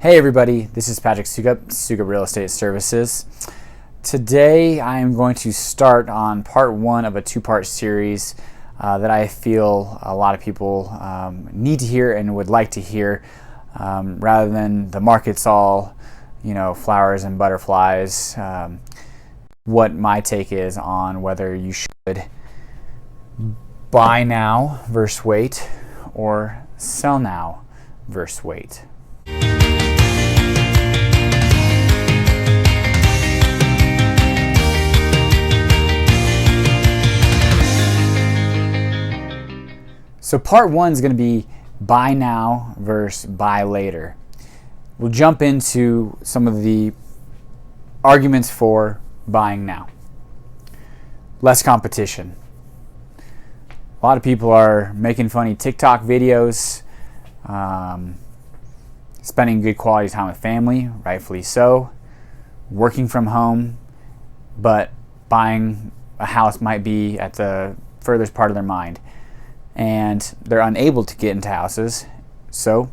Hey everybody, this is Patrick Sukup, Sukup Real Estate Services. Today I am going to start on part one of a two-part series that I feel a lot of people need to hear and would like to hear, rather than the market's all, flowers and butterflies. What my take is on whether you should buy now versus wait, or sell now versus wait. So part one is going to be buy now versus buy later. We'll jump into some of the arguments for buying now. Less competition. A lot of people are making funny TikTok videos, spending good quality time with family, rightfully so, working from home, but buying a house might be at the furthest part of their mind. And they're unable to get into houses, so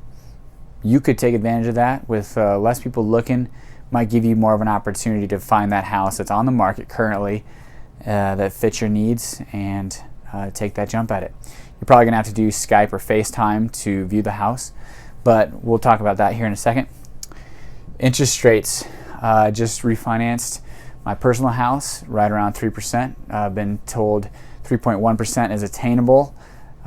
you could take advantage of that. With less people looking, might give you more of an opportunity to find that house that's on the market currently that fits your needs, and take that jump at it. You're probably gonna have to do Skype or FaceTime to view the house, but we'll talk about that here in a second. Interest rates. Just refinanced my personal house right around 3%. I've been told 3.1% is attainable.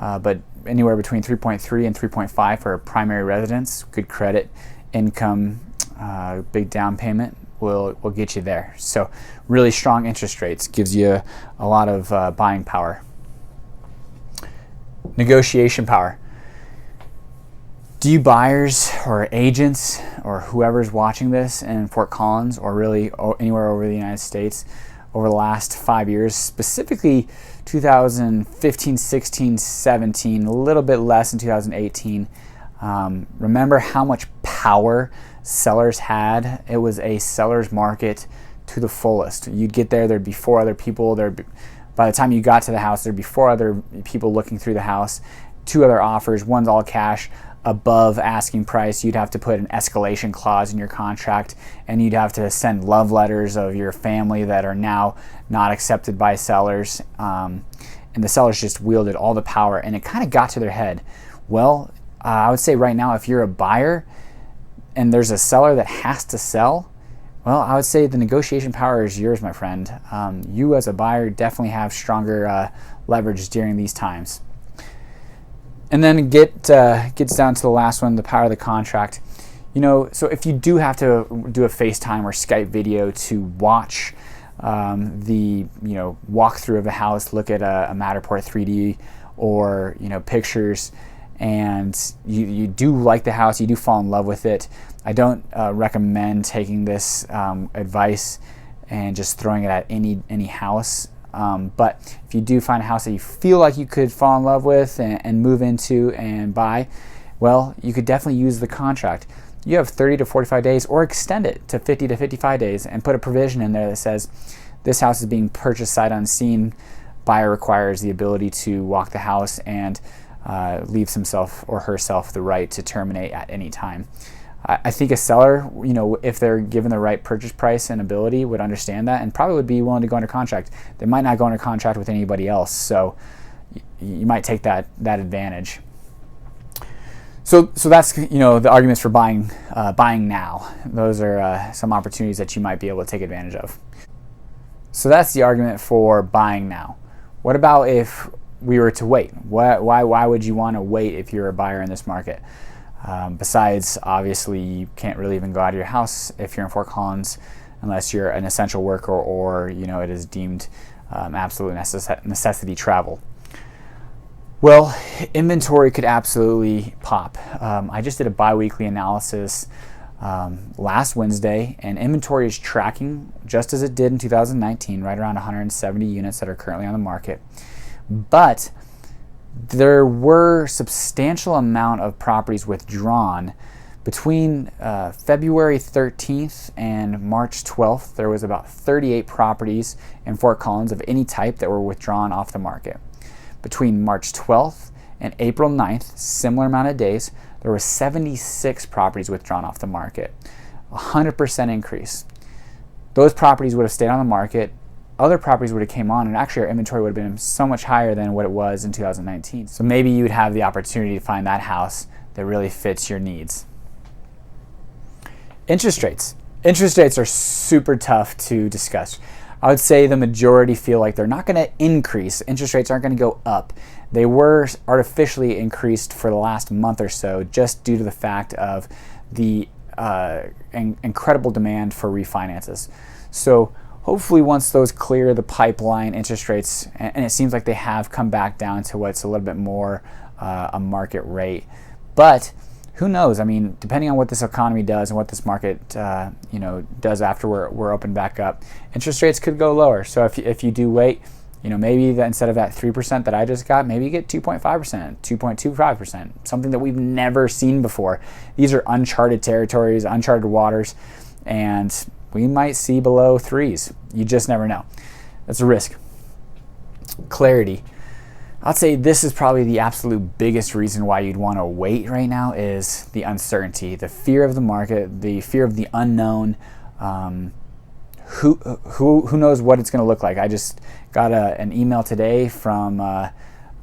But anywhere between 3.3 and 3.5 for a primary residence, good credit, income, big down payment will get you there. So really strong interest rates gives you a lot of buying power. Negotiation power. Do you buyers or agents or whoever's watching this in Fort Collins or really anywhere over the United States over the last 5 years, specifically 2015, 16, 17, a little bit less in 2018. Remember how much power sellers had? It was a seller's market to the fullest. You'd get there, there'd be four other people. By the time you got to the house, there'd be four other people looking through the house, two other offers, one's all cash above asking price. You'd have to put an escalation clause in your contract, and you'd have to send love letters of your family that are now not accepted by sellers. And the sellers just wielded all the power, and it kind of got to their head. Well, I would say right now, if you're a buyer and there's a seller that has to sell, well, I would say the negotiation power is yours, my friend. You as a buyer definitely have stronger leverage during these times. And then it gets down to the last one, the power of the contract. So if you do have to do a FaceTime or Skype video to watch the walkthrough of the house, look at a Matterport 3D or pictures, and you do like the house, you do fall in love with it, I don't recommend taking this advice and just throwing it at any house. But if you do find a house that you feel like you could fall in love with and move into and buy, well, you could definitely use the contract. You have 30 to 45 days, or extend it to 50 to 55 days and put a provision in there that says this house is being purchased sight unseen. Buyer requires the ability to walk the house and leaves himself or herself the right to terminate at any time. I think a seller, if they're given the right purchase price and ability, would understand that and probably would be willing to go under contract. They might not go under contract with anybody else, so you might take that advantage. So that's the arguments for buying now. Those are some opportunities that you might be able to take advantage of. So that's the argument for buying now. What about if we were to wait? Why would you want to wait if you're a buyer in this market? Besides, obviously, you can't really even go out of your house if you're in Fort Collins unless you're an essential worker or it is deemed absolute necessity travel. Well, inventory could absolutely pop. I just did a bi-weekly analysis last Wednesday, and inventory is tracking just as it did in 2019, right around 170 units that are currently on the market. But there were substantial amount of properties withdrawn between February 13th and March 12th. There was about 38 properties in Fort Collins of any type that were withdrawn off the market. Between March 12th and April 9th, similar amount of days, there were 76 properties withdrawn off the market. 100% increase. Those properties would have stayed on the market. Other properties would have came on, and actually our inventory would have been so much higher than what it was in 2019. So maybe you would have the opportunity to find that house that really fits your needs. Interest rates. Interest rates are super tough to discuss. I would say the majority feel like they're not going to increase. Interest rates aren't going to go up. They were artificially increased for the last month or so just due to the fact of the incredible demand for refinances. So hopefully once those clear the pipeline, interest rates, and it seems like they have come back down to what's a little bit more a market rate. But who knows? I mean, depending on what this economy does and what this market does after we're open back up, interest rates could go lower. So if you do wait, maybe that instead of that 3% that I just got, maybe you get 2.5%, 2.25%, something that we've never seen before. These are uncharted territories, uncharted waters, and we might see below 3s. You just never know. That's a risk. Clarity. I'd say this is probably the absolute biggest reason why you'd want to wait right now is the uncertainty, the fear of the market, the fear of the unknown. Who knows what it's going to look like? I just got an email today from the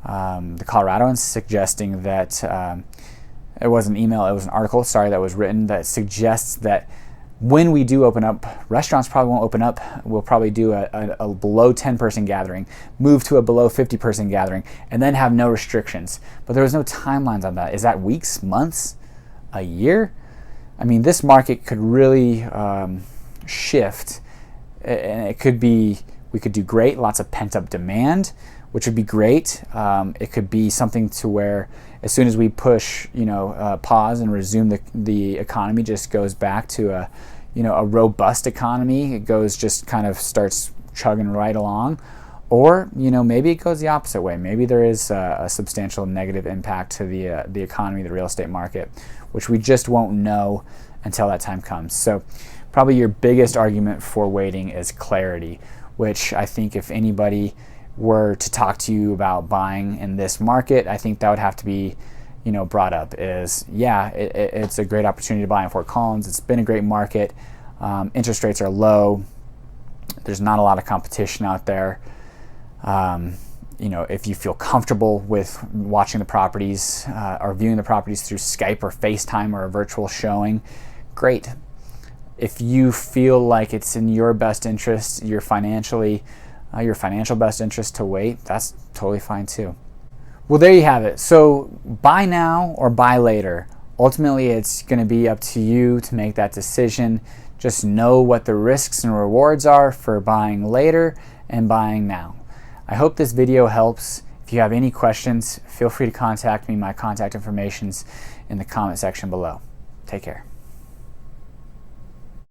Coloradoans suggesting that it wasn't an email, it was an article, that was written that suggests that when we do open up, restaurants probably won't open up. We'll probably do a below 10-person gathering, move to a below 50-person gathering, and then have no restrictions. But there was no timelines on that. Is that weeks, months, a year? I mean, this market could really shift, and it could be, we could do great, lots of pent-up demand, which would be great. It could be something to where as soon as we push, pause and resume the economy just goes back to a robust economy. It goes just kind of starts chugging right along. Or, maybe it goes the opposite way. Maybe there is a substantial negative impact to the economy, the real estate market, which we just won't know until that time comes. So probably your biggest argument for waiting is clarity, which I think if anybody were to talk to you about buying in this market, I think that would have to be, brought up is, it's a great opportunity to buy in Fort Collins. It's been a great market. Interest rates are low. There's not a lot of competition out there. If you feel comfortable with watching the properties or viewing the properties through Skype or FaceTime or a virtual showing, great. If you feel like it's in your best interest, your financial best interest to wait, that's totally fine too. Well, there you have it. So buy now or buy later. Ultimately, it's going to be up to you to make that decision. Just know what the risks and rewards are for buying later and buying now. I hope this video helps. If you have any questions, feel free to contact me. My contact information's in the comment section below. Take care.